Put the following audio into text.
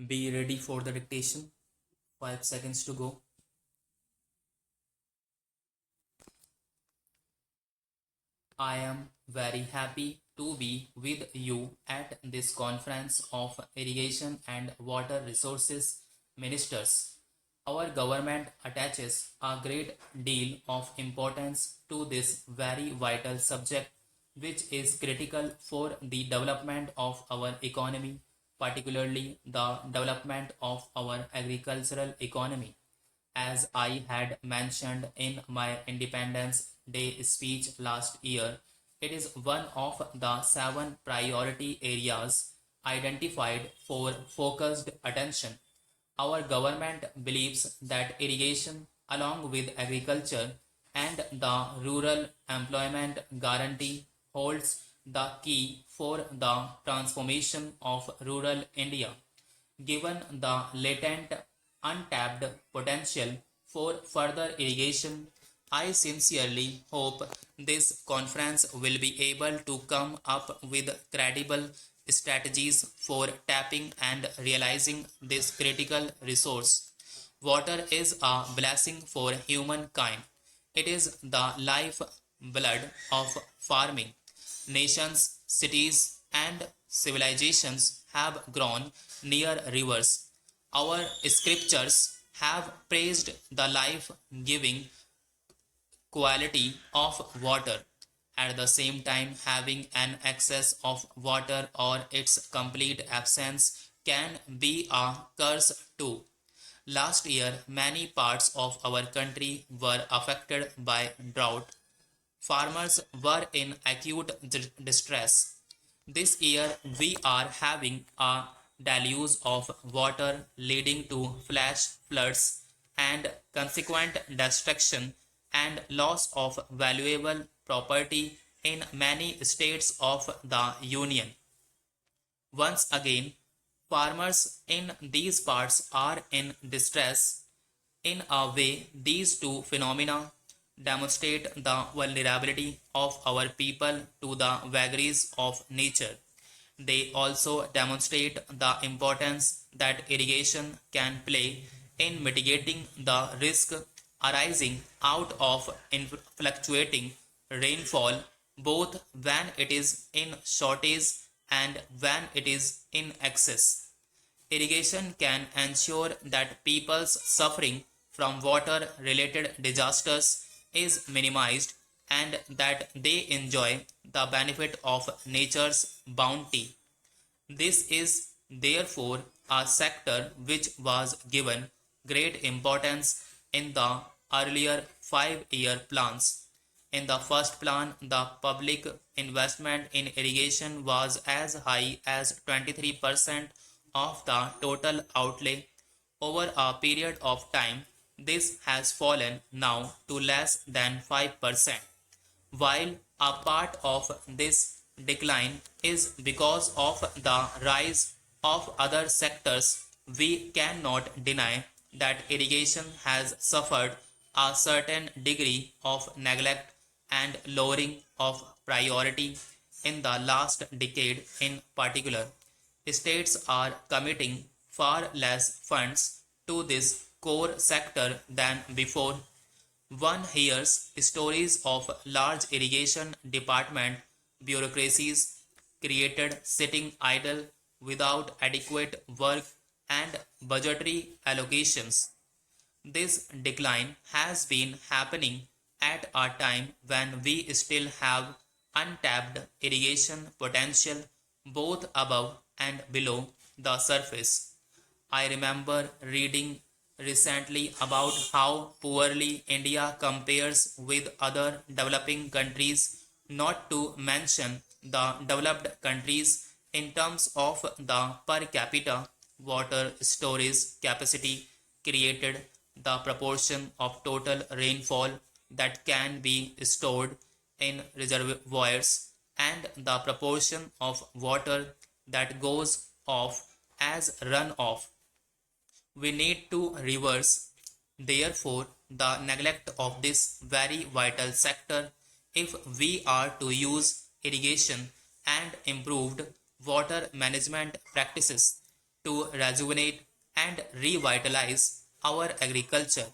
Be ready for the dictation. 5 seconds to go. I am very happy to be with you at this conference of irrigation and water resources ministers. Our government attaches a great deal of importance to this very vital subject, which is critical for the development of our economy, particularly the development of our agricultural economy. As I had mentioned in my Independence Day speech last year, it is one of the seven priority areas identified for focused attention. Our government believes that irrigation, along with agriculture and the Rural Employment Guarantee, holds the key for the transformation of rural India. Given the latent untapped potential for further irrigation, I sincerely hope this conference will be able to come up with credible strategies for tapping and realizing this critical resource. Water is a blessing for humankind. It is the life blood of farming. Nations, cities, and civilizations have grown near rivers. Our scriptures have praised the life giving quality of water. At the same time, having an excess of water or its complete absence can be a curse too. Last year, many parts of our country were affected by drought. Farmers were in acute distress. This year, we are having a deluge of water leading to flash floods and consequent destruction and loss of valuable property in many states of the Union. Once again, farmers in these parts are in distress. In a way, these two phenomena demonstrate the vulnerability of our people to the vagaries of nature. They also demonstrate the importance that irrigation can play in mitigating the risk arising out of fluctuating rainfall, both when it is in shortage and when it is in excess. Irrigation can ensure that people's suffering from water related disasters is minimized and that they enjoy the benefit of nature's bounty. This is therefore a sector which was given great importance in the earlier 5-year plans. In the first plan, the public investment in irrigation was as high as 23% of the total outlay. Over a period of time, this has fallen now to less than 5%. While a part of this decline is because of the rise of other sectors, we cannot deny that irrigation has suffered a certain degree of neglect and lowering of priority in the last decade in particular. States are committing far less funds to this core sector than before. One hears stories of large irrigation department bureaucracies created sitting idle without adequate work and budgetary allocations. This decline has been happening at a time when we still have untapped irrigation potential both above and below the surface. I remember reading recently about how poorly India compares with other developing countries, not to mention the developed countries in terms of the per capita water storage capacity created, the proportion of total rainfall that can be stored in reservoirs, and the proportion of water that goes off as runoff. We need to reverse, therefore, the neglect of this very vital sector if we are to use irrigation and improved water management practices to rejuvenate and revitalize our agriculture